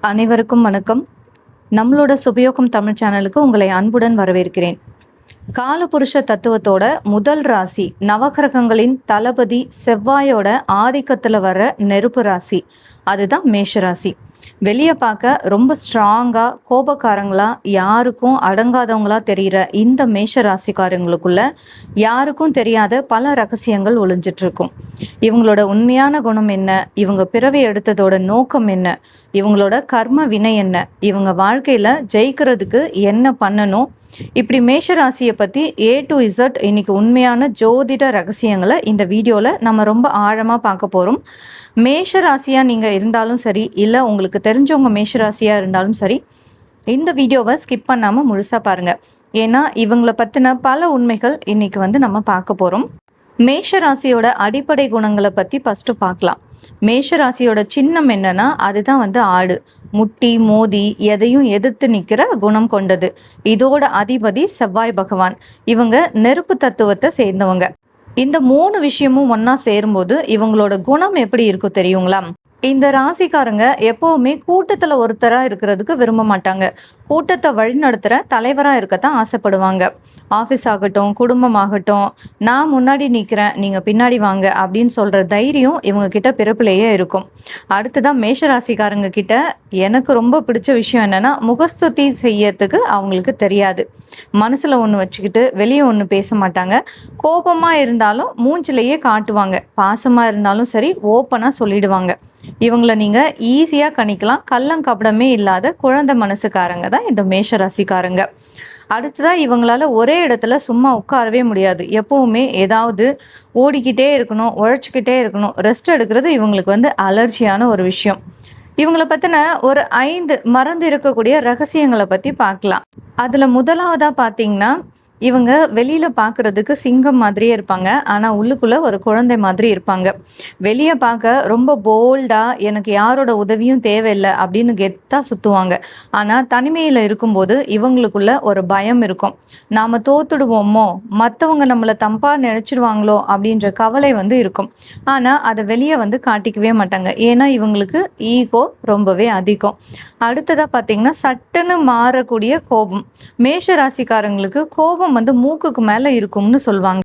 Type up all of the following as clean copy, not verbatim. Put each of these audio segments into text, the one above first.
அனைவருக்கும் வணக்கம். நம்மளோட சுபயோகம் தமிழ் சேனலுக்கு உங்களை அன்புடன் வரவேற்கிறேன். காலபுருஷ தத்துவத்தோட முதல் ராசி, நவகிரகங்களின் தளபதி செவ்வாயோட ஆதிக்கத்துல வர நெருப்பு ராசி, அதுதான் மேஷ ராசி. வெளியே பார்க்க ரொம்ப ஸ்ட்ராங்கா கோபக்காரங்களா யாருக்கும் அடங்காதவங்களா தெரிகிற இந்த மேஷ ராசிக்காரங்களுக்குள்ள யாருக்கும் தெரியாத பல ரகசியங்கள் ஒளிஞ்சிட்டு இருக்கும். இவங்களோட உண்மையான குணம் என்ன, இவங்க பிறவி எடுத்ததோட நோக்கம் என்ன, இவங்களோட கர்ம வினை என்ன, இவங்க வாழ்க்கையில ஜெயிக்கிறதுக்கு என்ன பண்ணணும், இப்படி மேஷ ராசியை பற்றி A to Z இன்னைக்கு உண்மையான ஜோதிட ரகசியங்களை இந்த வீடியோவில் நம்ம ரொம்ப ஆழமாக பார்க்க போகிறோம். மேஷ ராசியாக நீங்கள் இருந்தாலும் சரி, இல்லை உங்களுக்கு தெரிஞ்சவங்க மேஷ ராசியாக இருந்தாலும் சரி, இந்த வீடியோவை ஸ்கிப் பண்ணாமல் முழுசாக பாருங்கள். ஏன்னா இவங்களை பற்றின பல உண்மைகள் இன்னைக்கு நம்ம பார்க்க போகிறோம். மேஷ ராசியோட அடிப்படை குணங்களை பற்றி ஃபஸ்ட்டு பார்க்கலாம். மேஷ ராசியோட சின்னம் என்னன்னா, அதுதான் ஆடு. முட்டி மோதி எதையும் எதிர்த்து நிற்கிற குணம் கொண்டது. இதோட அதிபதி செவ்வாய் பகவான். இவங்க நெருப்பு தத்துவத்தை சேர்ந்தவங்க. இந்த 3 விஷயமும் ஒன்னா சேரும்போது இவங்களோட குணம் எப்படி இருக்கும் தெரியுங்களா? இந்த ராசிக்காரங்க எப்பவுமே கூட்டத்துல ஒருத்தரா இருக்கிறதுக்கு விரும்ப மாட்டாங்க. கூட்டத்தை வழிநடத்துற தலைவரா இருக்கத்தான் ஆசைப்படுவாங்க. ஆஃபீஸ் ஆகட்டும், குடும்பமாகட்டும், நான் முன்னாடி நிற்கிறேன், நீங்க பின்னாடி வாங்க அப்படின்னு சொல்ற தைரியம் இவங்க கிட்ட பிறப்பிலேயே இருக்கும். அடுத்ததான் மேஷ ராசிக்காரங்க கிட்ட எனக்கு ரொம்ப பிடிச்ச விஷயம் என்னன்னா, முகஸ்துதி செய்யறதுக்கு அவங்களுக்கு தெரியாது. மனசுல ஒன்று வச்சுக்கிட்டு வெளியே ஒன்று பேச மாட்டாங்க. கோபமா இருந்தாலும் மூஞ்சிலேயே காட்டுவாங்க. பாசமா இருந்தாலும் சரி, ஓப்பனா சொல்லிடுவாங்க. இவங்களை நீங்க ஈஸியா கணிக்கலாம். கள்ளங்கபடமே இல்லாத குழந்தை மனசுக்காரங்க தான் இந்த மேஷ ராசிக்காரங்க. அடுத்ததான் இவங்களால ஒரே இடத்துல சும்மா உட்காரவே முடியாது. எப்பவுமே ஏதாவது ஓடிக்கிட்டே இருக்கணும், உழைச்சிக்கிட்டே இருக்கணும். ரெஸ்ட் எடுக்கிறது இவங்களுக்கு அலர்ஜியான ஒரு விஷயம். இவங்களை பத்தின ஒரு 5 மறந்து இருக்கக்கூடிய ரகசியங்களை பத்தி பார்க்கலாம். அதுல முதலாவதா பாத்தீங்கன்னா, இவங்க வெளியில பார்க்கறதுக்கு சிங்கம் மாதிரியே இருப்பாங்க. ஆனா உள்ளுக்குள்ள ஒரு குழந்தை மாதிரி இருப்பாங்க. வெளியே பார்க்க ரொம்ப போல்டா, எனக்கு யாரோட உதவியும் தேவையில்லை அப்படின்னு கெத்தா சுத்துவாங்க. ஆனா தனிமையில இருக்கும்போது இவங்களுக்குள்ள ஒரு பயம் இருக்கும். நாம தோத்துடுவோமோ, மற்றவங்க நம்மளை தப்பா நினைச்சிடுவாங்களோ அப்படின்ற கவலை இருக்கும். ஆனா அதை வெளியே காட்டிக்கவே மாட்டாங்க. ஏன்னா இவங்களுக்கு ஈகோ ரொம்பவே அதிகம். அடுத்ததா பார்த்தீங்கன்னா, சட்டுன்னு மாறக்கூடிய கோபம். மேஷ ராசிக்காரங்களுக்கு கோபம் மூக்குக்கு மேல இருக்கும்னு சொல்லுவாங்க.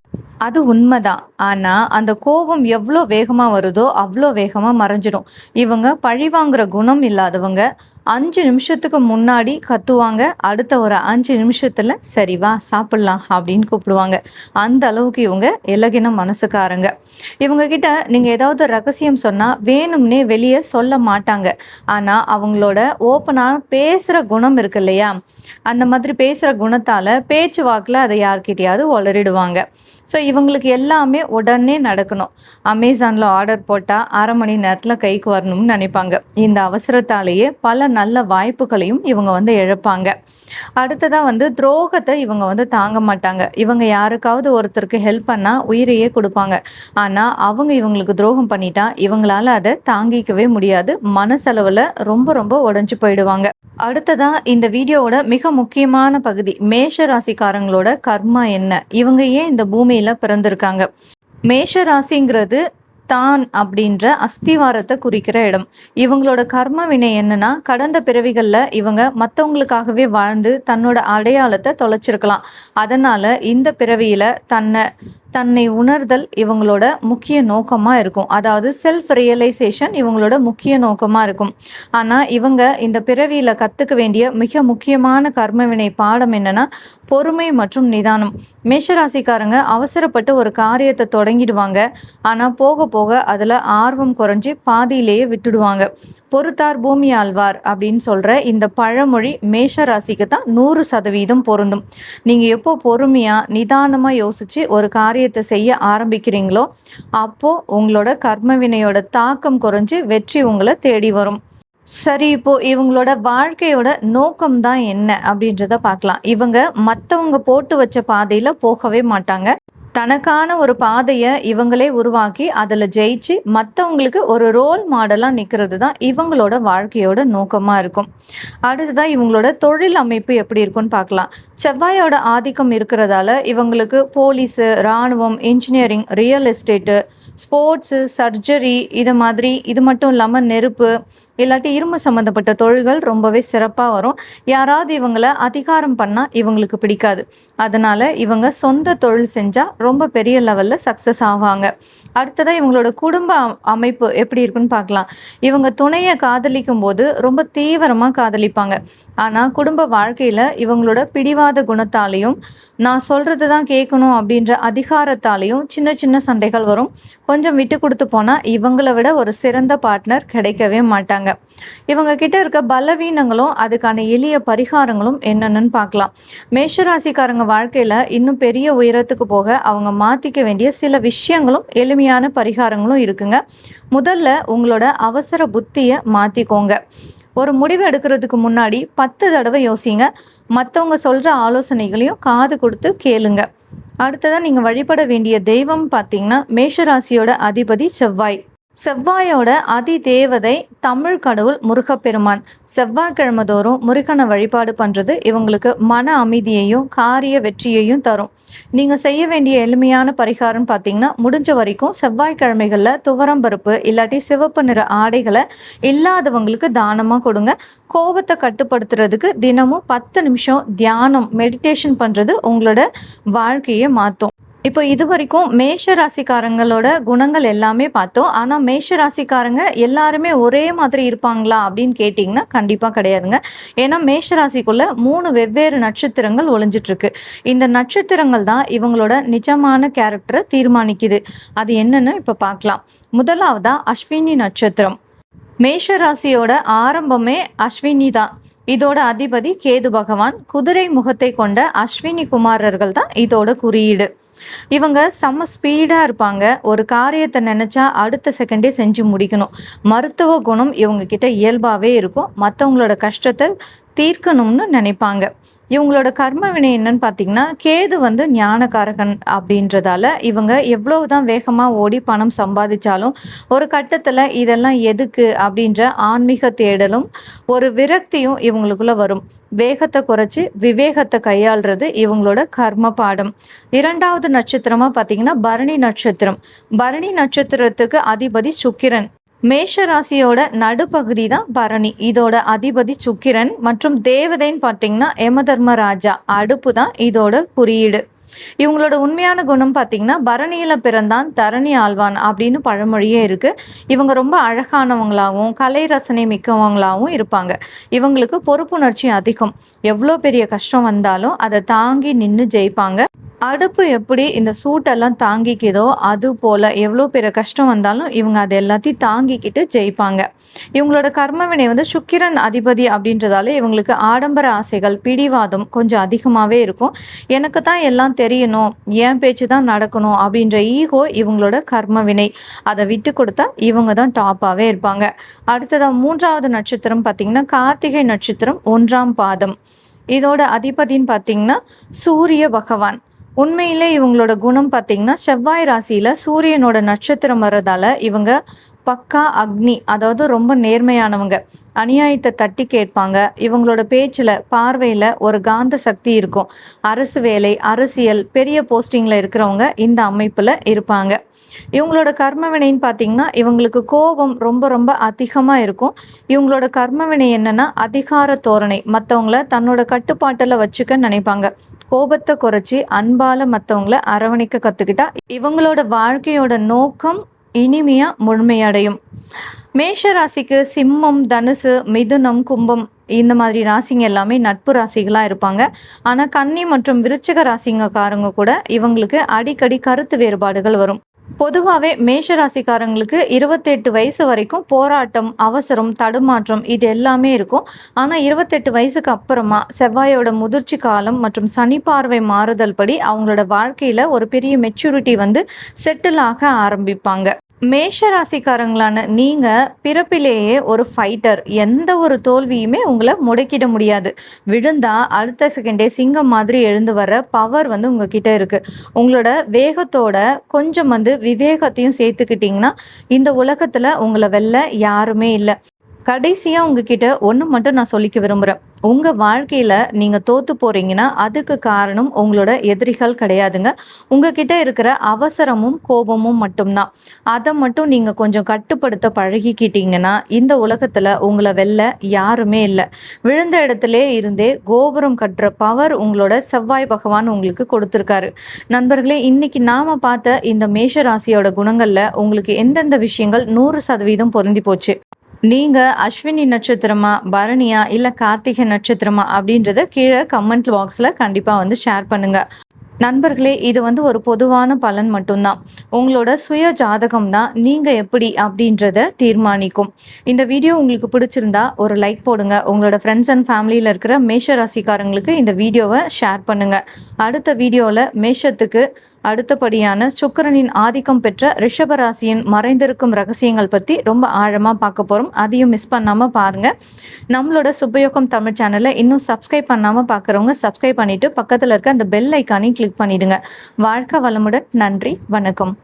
அது உண்மைதான். ஆனா அந்த கோபம் எவ்வளோ வேகமா வருதோ அவ்வளோ வேகமா மறைஞ்சிடும். இவங்க பழிவாங்குற குணம் இல்லாதவங்க. 5 நிமிஷத்துக்கு முன்னாடி கத்துவாங்க, அடுத்த ஒரு 5 நிமிஷத்துல சரி வா சாப்பிடலாம் அப்படின்னு கூப்பிடுவாங்க. அந்த அளவுக்கு இவங்க இலகின மனசுக்காரங்க. இவங்க கிட்ட நீங்க ஏதாவது ரகசியம் சொன்னா வேணும்னே வெளியே சொல்ல மாட்டாங்க. ஆனா அவங்களோட ஓப்பனா பேசுற குணம் இருக்கு இல்லையா, அந்த மாதிரி பேசுற குணத்தால பேச்சு வாக்குல அதை யார்கிட்டயாவது உளறிடுவாங்க. ஸோ இவங்களுக்கு எல்லாமே உடனே நடக்கணும். அமேசானில் ஆர்டர் போட்டால் 1/2 மணி நேரத்தில் கைக்கு வரணும்னு நினைப்பாங்க. இந்த அவசரத்தாலேயே பல நல்ல வாய்ப்புகளையும் இவங்க இழப்பாங்க. அடுத்ததாக துரோகத்தை இவங்க தாங்க மாட்டாங்க. இவங்க யாருக்காவது ஒருத்தருக்கு ஹெல்ப் பண்ணால் உயிரையே கொடுப்பாங்க. ஆனால் அவங்க இவங்களுக்கு துரோகம் பண்ணிட்டா இவங்களால அதை தாங்கிக்கவே முடியாது. மனசளவில் ரொம்ப ரொம்ப உடஞ்சி போயிடுவாங்க. அடுத்ததா இந்த வீடியோவோட மிக முக்கியமான பகுதி, மேஷ ராசிக்காரங்களோட கர்மா என்ன, இவங்க ஏன் இந்த பூமியில பிறந்திருக்காங்க. மேஷ ராசிங்கிறது தான் அப்படின்ற அஸ்திவாரத்தை குறிக்கிற இடம். இவங்களோட கர்ம வினை என்னன்னா, கடந்த பிறவிகள்ல இவங்க மற்றவங்களுக்காகவே வாழ்ந்து தன்னோட அடையாளத்தை தொலைச்சிருக்கலாம். அதனால இந்த பிறவியில தன்னை உணர்தல் இவங்களோட முக்கிய நோக்கமா இருக்கும். அதாவது செல்ஃப் ரியலைசேஷன் இவங்களோட முக்கிய நோக்கமா இருக்கும். ஆனா இவங்க இந்த பிறவியில கத்துக்க வேண்டிய மிக முக்கியமான கர்மவினை பாடம் என்னன்னா, பொறுமை மற்றும் நிதானம். மேஷராசிக்காரங்க அவசரப்பட்டு ஒரு காரியத்தை தொடங்கிடுவாங்க. ஆனா போக போக அதுல ஆர்வம் குறைஞ்சி பாதியிலேயே விட்டுடுவாங்க. பொறுத்தார் பூமி ஆழ்வார் அப்படின்னு சொல்ற இந்த பழமொழி மேஷ ராசிக்கு தான் 100% பொருந்தும். நீங்க எப்போ பொறுமையா நிதானமா யோசிச்சு ஒரு காரியத்தை செய்ய ஆரம்பிக்கிறீங்களோ அப்போ உங்களோட கர்ம வினையோட தாக்கம் குறைஞ்சு வெற்றி உங்களை தேடி வரும். சரி, இப்போ இவங்களோட வாழ்க்கையோட நோக்கம் தான் என்ன அப்படின்றத பார்க்கலாம். இவங்க மற்றவங்க போட்டு வச்ச பாதையில போகவே மாட்டாங்க. தனக்கான ஒரு பாதையை இவங்களே உருவாக்கி அதில் ஜெயிச்சு மற்றவங்களுக்கு ஒரு ரோல் மாடலாக நிற்கிறது தான் இவங்களோட வாழ்க்கையோட நோக்கமாக இருக்கும். அடுத்ததான் இவங்களோட தொழில் அமைப்பு எப்படி இருக்குன்னு பார்க்கலாம். செவ்வாயோட ஆதிக்கம் இருக்கிறதால இவங்களுக்கு போலீஸு, இராணுவம், engineering, real estate, sports, surgery இது மட்டும் இல்லாமல் நெருப்பு, இல்லாட்டி இரும்பு சம்மந்தப்பட்ட தொழில்கள் ரொம்பவே சிறப்பாக வரும். யாராவது இவங்களை அதிகாரம் பண்ணால் இவங்களுக்கு பிடிக்காது. அதனால இவங்க சொந்த தொழில் செஞ்சால் ரொம்ப பெரிய லெவலில் சக்ஸஸ் ஆவாங்க. அடுத்ததாக இவங்களோட குடும்ப அமைப்பு எப்படி இருக்குன்னு பார்க்கலாம். இவங்க துணையை காதலிக்கும் போது ரொம்ப தீவிரமாக காதலிப்பாங்க. ஆனால் குடும்ப வாழ்க்கையில் இவங்களோட பிடிவாத குணத்தாலையும் நான் சொல்கிறது தான் கேட்கணும் அப்படின்ற அதிகாரத்தாலையும் சின்ன சின்ன சண்டைகள் வரும். கொஞ்சம் விட்டு கொடுத்து போனால் இவங்களை விட ஒரு சிறந்த பார்ட்னர் கிடைக்கவே மாட்டாங்க. இவங்க கிட்ட இருக்க பலவீனங்களும் அதுக்கான எளிய பரிகாரங்களும் என்னென்னு பார்க்கலாம். மேஷராசிக்காரங்க வாழ்க்கையில் இன்னும் பெரிய உயரத்துக்கு போக அவங்க மாற்றிக்க வேண்டிய சில விஷயங்களும் எளிமையான பரிகாரங்களும் இருக்குங்க. முதல்ல உங்களோட அவசர புத்தியை மாற்றிக்கோங்க. ஒரு முடிவு எடுக்கிறதுக்கு முன்னாடி 10 தடவை யோசிங்க. மற்றவங்க சொல்கிற ஆலோசனைகளையும் காது கொடுத்து கேளுங்க. அடுத்ததாக நீங்கள் வழிபட வேண்டிய தெய்வம் பார்த்தீங்கன்னா மேஷராசியோட அதிபதி செவ்வாய். செவ்வாயோட அதி தேவதை தமிழ் கடவுள் முருகப்பெருமான். செவ்வாய்க்கிழமை தோறும் முருகனை வழிபாடு பண்ணுறது இவங்களுக்கு மன அமைதியையும் காரிய வெற்றியையும் தரும். நீங்கள் செய்ய வேண்டிய எளிமையான பரிகாரம் பார்த்தீங்கன்னா, முடிஞ்ச வரைக்கும் செவ்வாய்க்கிழமைகளில் துவரம்பருப்பு இல்லாட்டி சிவப்பு நிற ஆடைகளை இல்லாதவங்களுக்கு தானமாக கொடுங்க. கோபத்தை கட்டுப்படுத்துறதுக்கு தினமும் 10 நிமிஷம் தியானம் மெடிடேஷன் பண்ணுறது உங்களோட வாழ்க்கையை மாற்றும். இப்போ இது வரைக்கும் மேஷ ராசிக்காரங்களோட குணங்கள் எல்லாமே பார்த்தோம். ஆனால் மேஷ ராசிக்காரங்க எல்லாருமே ஒரே மாதிரி இருப்பாங்களா அப்படின்னு கேட்டிங்கன்னா கண்டிப்பாக கிடையாதுங்க. ஏன்னா மேஷ ராசிக்குள்ள 3 வெவ்வேறு நட்சத்திரங்கள் ஒளிஞ்சிட்ருக்கு. இந்த நட்சத்திரங்கள் தான் இவங்களோட நிஜமான கேரக்டரை தீர்மானிக்குது. அது என்னன்னு இப்போ பார்க்கலாம். முதலாவதா அஸ்வினி நட்சத்திரம். மேஷ ராசியோட ஆரம்பமே அஸ்வினி தான். இதோட அதிபதி கேது பகவான். குதிரை முகத்தை கொண்ட அஸ்வினி குமாரர்கள் தான் இதோட குறியீடு. இவங்க செம்ம ஸ்பீடாக இருப்பாங்க. ஒரு காரியத்தை நினச்சா அடுத்த செகண்டே செஞ்சு முடிக்கணும். மருத்துவ குணம் இவங்க கிட்ட இயல்பாகவே இருக்கும். மற்றவங்களோட கஷ்டத்தை தீர்க்கணும்னு நினைப்பாங்க. இவங்களோட கர்ம வினை என்னன்னு பார்த்தீங்கன்னா, கேது ஞானகாரகன் அப்படின்றதால இவங்க எவ்வளவுதான் வேகமாக ஓடி பணம் சம்பாதிச்சாலும் ஒரு கட்டத்தில் இதெல்லாம் எதுக்கு அப்படின்ற ஆன்மீக தேடலும் ஒரு விரக்தியும் இவங்களுக்குள்ள வரும். வேகத்தை குறைச்சி விவேகத்தை கையாளுறது இவங்களோட கர்ம பாடம். 2வது நட்சத்திரமா பார்த்தீங்கன்னா பரணி நட்சத்திரம். பரணி நட்சத்திரத்துக்கு அதிபதி சுக்கிரன். மேஷ ராசியோட நடுப்பகுதி தான் பரணி. இதோட அதிபதி சுக்கிரன் மற்றும் தேவதைன்னு பார்த்தீங்கன்னா யமதர்மராஜா. அடுப்பு தான் இதோட குறியீடு. இவங்களோட உண்மையான குணம் பார்த்தீங்கன்னா, பரணியில பிறந்தான் தரணி ஆழ்வான் அப்படின்னு பழமொழியே இருக்கு. இவங்க ரொம்ப அழகானவங்களாகவும் கலை ரசனை மிக்கவங்களாகவும் இருப்பாங்க. இவங்களுக்கு பொறுப்புணர்ச்சி அதிகம். எவ்வளோ பெரிய கஷ்டம் வந்தாலும் அதை தாங்கி நின்று ஜெயிப்பாங்க. அடுப்பு எப்படி இந்த சூட்டெல்லாம் தாங்கிக்குதோ அது போல் எவ்வளோ பெரிய கஷ்டம் வந்தாலும் இவங்க அதை எல்லாத்தையும் தாங்கிக்கிட்டு ஜெயிப்பாங்க. இவங்களோட கர்ம வினை சுக்கிரன் அதிபதி அப்படின்றதால இவங்களுக்கு ஆடம்பர ஆசைகள் பிடிவாதம் கொஞ்சம் அதிகமாகவே இருக்கும். எனக்கு தான் எல்லாம் தெரியணும், என் பேச்சு தான் நடக்கணும் அப்படின்ற ஈகோ இவங்களோட கர்ம வினை. அதை விட்டு கொடுத்தா இவங்க தான் டாப்பாகவே இருப்பாங்க. அடுத்ததாக 3வது நட்சத்திரம் பார்த்திங்கன்னா கார்த்திகை நட்சத்திரம் 1ஆம் பாதம். இதோட அதிபதின்னு பார்த்திங்கன்னா சூரிய பகவான். உண்மையிலே இவங்களோட குணம் பார்த்தீங்கன்னா, செவ்வாய் ராசியில் சூரியனோட நட்சத்திரம் வர்றதால இவங்க பக்கா அக்னி, அதாவது ரொம்ப நேர்மையானவங்க. அநியாயத்தை தட்டி கேட்பாங்க. இவங்களோட பேச்சில் பார்வையில் ஒரு காந்த சக்தி இருக்கும். அரசு வேலை அரசியல் பெரிய போஸ்டிங்கில் இருக்கிறவங்க இந்த அமைப்பில் இருப்பாங்க. இவங்களோட கர்ம வினைன்னு பார்த்தீங்கன்னா, இவங்களுக்கு கோபம் ரொம்ப ரொம்ப அதிகமாக இருக்கும். இவங்களோட கர்ம வினை என்னன்னா அதிகார தோரணை. மற்றவங்கள தன்னோட கட்டுப்பாட்டில் வச்சுக்க நினைப்பாங்க. கோபத்தை குறைச்சி அன்பால மற்றவங்கள அரவணைக்க கற்றுக்கிட்டா இவங்களோட வாழ்க்கையோட நோக்கம் இனிமையாக முழுமையடையும். மேஷ ராசிக்கு சிம்மம் தனுசு மிதுனம் கும்பம் இந்த மாதிரி ராசிங்க எல்லாமே நட்பு ராசிகளாக இருப்பாங்க. ஆனால் கன்னி மற்றும் விருச்சிக ராசிங்கக்காரங்க கூட இவங்களுக்கு அடிக்கடி கருத்து வேறுபாடுகள் வரும். பொதுவாகவே மேஷராசிக்காரங்களுக்கு 28 வயசு வரைக்கும் போராட்டம் அவசரம் தடுமாற்றம் இது எல்லாமே இருக்கும். ஆனால் 28 வயசுக்கு அப்புறமா செவ்வாயோட முதிர்ச்சி காலம் மற்றும் சனி பார்வை மாறுதல் படி அவங்களோட வாழ்க்கையில் ஒரு பெரிய மெச்சூரிட்டி செட்டில் ஆக ஆரம்பிப்பாங்க. மேஷ ராசிக்காரங்களான நீங்கள் பிறப்பிலேயே ஒரு ஃபைட்டர். எந்த ஒரு தோல்வியுமே உங்களை முடக்கிட முடியாது. விழுந்தா அடுத்த செகண்டே சிங்கம் மாதிரி எழுந்து வர பவர் உங்ககிட்ட இருக்குது. உங்களோட வேகத்தோட கொஞ்சம் விவேகத்தையும் சேர்த்துக்கிட்டிங்கன்னா இந்த உலகத்தில் உங்களை வெல்ல யாருமே இல்லை. கடைசியா உங்ககிட்ட ஒண்ணு மட்டும் நான் சொல்லிக்க விரும்புறேன். உங்க வாழ்க்கையில நீங்க தோத்து போறீங்கன்னா, அதுக்கு காரணம் உங்களோட எதிரிகள் கிடையாதுங்க. உங்ககிட்ட இருக்கிற அவசரமும், கோபமும் மட்டும் தான். அத மட்டும் நீங்க கொஞ்சம் கட்டுப்படுத்த பழகிக்கிட்டீங்கன்னா, இந்த உலகத்துல உங்கள வெல்ல யாருமே இல்ல. விழுந்த இடத்திலே இருந்தே கோபுரம் கட்டுற பவர் உங்களோட செவ்வாய் பகவான் உங்களுக்கு கொடுத்திருக்காரு. நண்பர்களே, இன்னைக்கு நாம பார்த்த இந்த மேஷ ராசியோட குணங்கள்ல உங்களுக்கு எந்தெந்த விஷயங்கள் 100% பொருந்தி போச்சு? நீங்க அஸ்வினி நட்சத்திரமா, பரணியா, இல்ல கார்த்திகை நட்சத்திரமா அப்படின்றத கீழ கமெண்ட் பாக்ஸ்ல கண்டிப்பா வந்து ஷேர் பண்ணுங்க. நண்பர்களே, இது வந்து ஒரு பொதுவான பலன் மட்டும்தான். உங்களோட சுய ஜாதகம் தான் நீங்க எப்படி அப்படின்றத தீர்மானிக்கும். இந்த வீடியோ உங்களுக்கு பிடிச்சிருந்தா ஒரு லைக் போடுங்க. உங்களோட ஃப்ரெண்ட்ஸ் அண்ட் ஃபேமிலியில இருக்கிற மேஷ ராசிக்காரங்களுக்கு இந்த வீடியோவை ஷேர் பண்ணுங்க. அடுத்த வீடியோல மேஷத்துக்கு அடுத்தபடியான சுக்கிரனின் ஆதிக்கம் பெற்ற ரிஷப ராசியின் மறைந்திருக்கும் ரகசியங்கள் பத்தி ரொம்ப ஆழமா பார்க்க போறோம். அதையும் மிஸ் பண்ணாம பாருங்க. நம்மளோட சுபயோகம் தமிழ் சேனலை இன்னும் சப்ஸ்கிரைப் பண்ணாம பார்க்குறவங்க சப்ஸ்கிரைப் பண்ணிட்டு பக்கத்துல இருக்க அந்த பெல் ஐக்கானையும் கிளிக் பண்ணிடுங்க. வாழ்க வளமுடன். நன்றி. வணக்கம்.